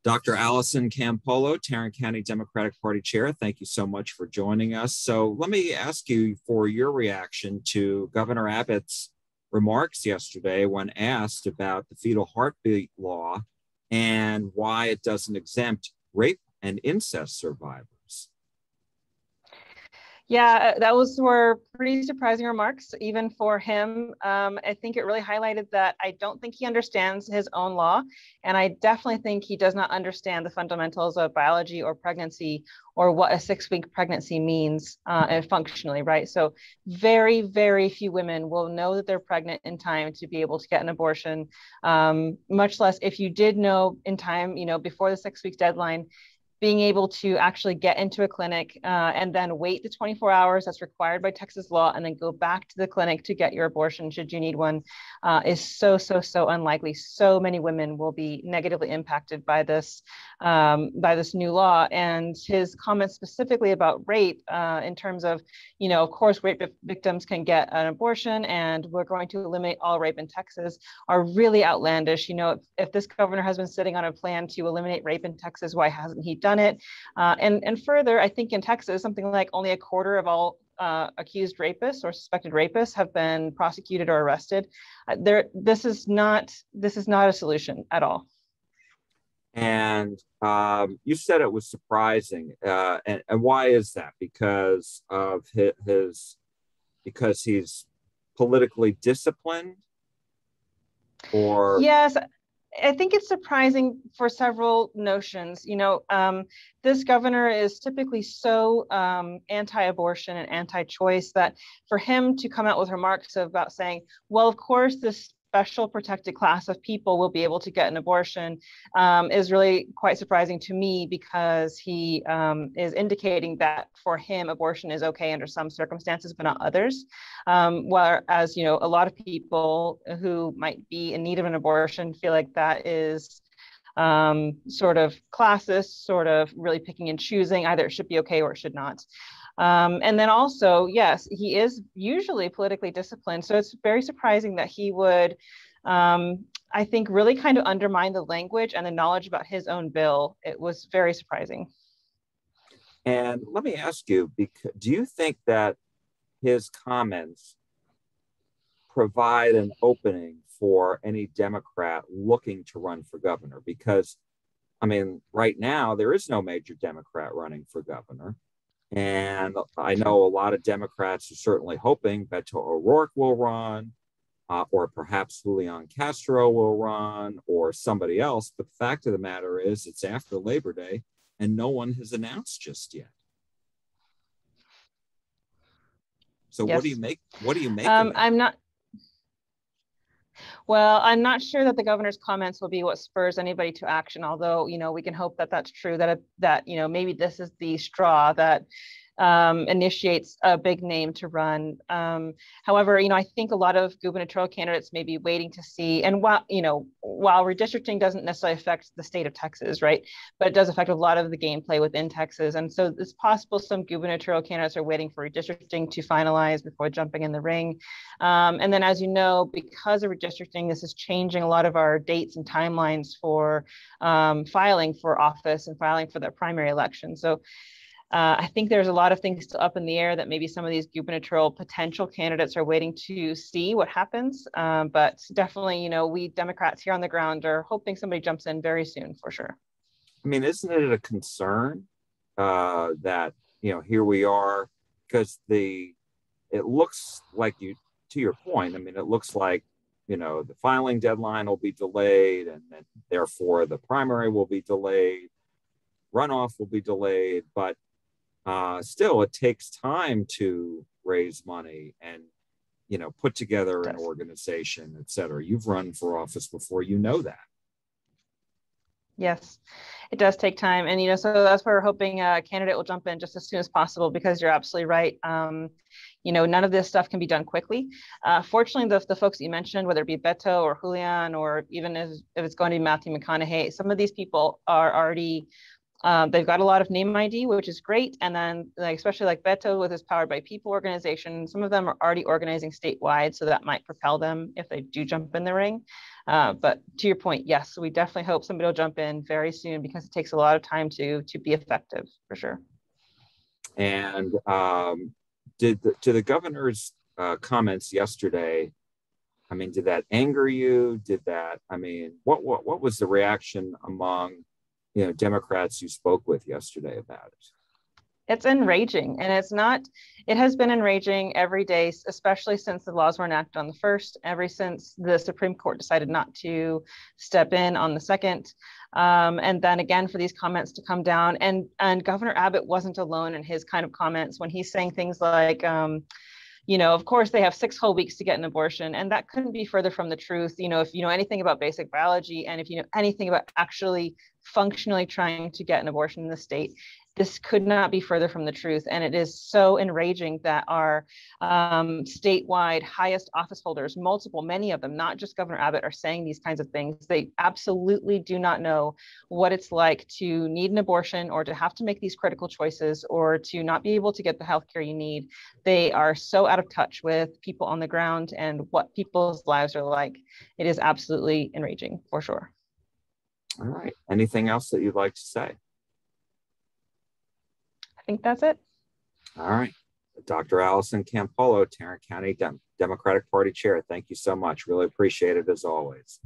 Dr. Allison Campolo, Tarrant County Democratic Party Chair, thank you so much for joining us. So let me ask you for your reaction to Governor Abbott's remarks yesterday when asked about the fetal heartbeat law and why it doesn't exempt rape and incest survivors. Yeah, were pretty surprising remarks, even for him. I think it really highlighted that I don't think he understands his own law. And I definitely think he does not understand the fundamentals of biology or pregnancy or what a 6-week pregnancy means functionally, right? So very, very few women will know that they're pregnant in time to be able to get an abortion, much less if you did know in time, before the 6 week deadline, being able to actually get into a clinic and then wait the 24 hours that's required by Texas law and then go back to the clinic to get your abortion should you need one is so unlikely. So many women will be negatively impacted by this new law. And his comments specifically about rape in terms of course, rape victims can get an abortion and we're going to eliminate all rape in Texas are really outlandish. If this governor has been sitting on a plan to eliminate rape in Texas, why hasn't he done it? And further, I think in Texas, something like only a quarter of all accused rapists or suspected rapists have been prosecuted or arrested. This is not a solution at all. And you said it was surprising, and why is that? Because of because he's politically disciplined, or yes. I think it's surprising for several notions. This governor is typically so anti-abortion and anti-choice that for him to come out with remarks about saying, well, of course, this special protected class of people will be able to get an abortion is really quite surprising to me, because he is indicating that for him, abortion is okay under some circumstances, but not others. Whereas, a lot of people who might be in need of an abortion feel like that is sort of classist, sort of really picking and choosing, either it should be okay or it should not. And then also, yes, he is usually politically disciplined. So it's very surprising that he would, I think, really kind of undermine the language and the knowledge about his own bill. It was very surprising. And let me ask you, do you think that his comments provide an opening for any Democrat looking to run for governor? Because, I mean, right now, there is no major Democrat running for governor. And I know a lot of Democrats are certainly hoping Beto O'Rourke will run, or perhaps Julian Castro will run, or somebody else. But the fact of the matter is, it's after Labor Day, and no one has announced just yet. So yes. What do you make? What do you make? I'm not sure that the governor's comments will be what spurs anybody to action, although, we can hope that that's true, that maybe this is the straw that initiates a big name to run. However, I think a lot of gubernatorial candidates may be waiting to see, and while redistricting doesn't necessarily affect the state of Texas, right, but it does affect a lot of the gameplay within Texas. And so it's possible some gubernatorial candidates are waiting for redistricting to finalize before jumping in the ring. And then, as you know, because of redistricting, this is changing a lot of our dates and timelines for filing for office and filing for the primary election. So I think there's a lot of things still up in the air that maybe some of these gubernatorial potential candidates are waiting to see what happens. But definitely, we Democrats here on the ground are hoping somebody jumps in very soon, for sure. I mean, isn't it a concern that, here we are, because it looks like to your point, I mean, it looks like, the filing deadline will be delayed, and then therefore the primary will be delayed, runoff will be delayed, but still, it takes time to raise money and, put together an organization, et cetera. You've run for office before, that. Yes, it does take time. And, so that's why we're hoping a candidate will jump in just as soon as possible, because you're absolutely right. None of this stuff can be done quickly. Fortunately, the folks that you mentioned, whether it be Beto or Julian, or even if it's going to be Matthew McConaughey, some of these people are already They've got a lot of name ID, which is great. And then like, especially like Beto with his Powered by People organization, some of them are already organizing statewide. So that might propel them if they do jump in the ring. But to your point, yes, we definitely hope somebody will jump in very soon because it takes a lot of time to be effective for sure. And to the governor's comments yesterday, I mean, did that anger you? Did that, I mean, what was the reaction among, Democrats you spoke with yesterday about it? It's enraging, and it has been enraging every day, especially since the laws were enacted on the first, ever since the Supreme Court decided not to step in on the second. And then again, for these comments to come down, and Governor Abbott wasn't alone in his kind of comments when he's saying things like, of course they have 6 whole weeks to get an abortion, and that couldn't be further from the truth. If you know anything about basic biology, and if you know anything about actually functionally trying to get an abortion in the state, this could not be further from the truth. And it is so enraging that our statewide highest office holders, many of them, not just Governor Abbott, are saying these kinds of things. They absolutely do not know what it's like to need an abortion, or to have to make these critical choices, or to not be able to get the healthcare you need. They are so out of touch with people on the ground and what people's lives are like. It is absolutely enraging, for sure. All right. Anything else that you'd like to say? I think that's it. All right. Dr. Allison Compolo, Tarrant County Democratic Party Chair. Thank you so much. Really appreciate it as always.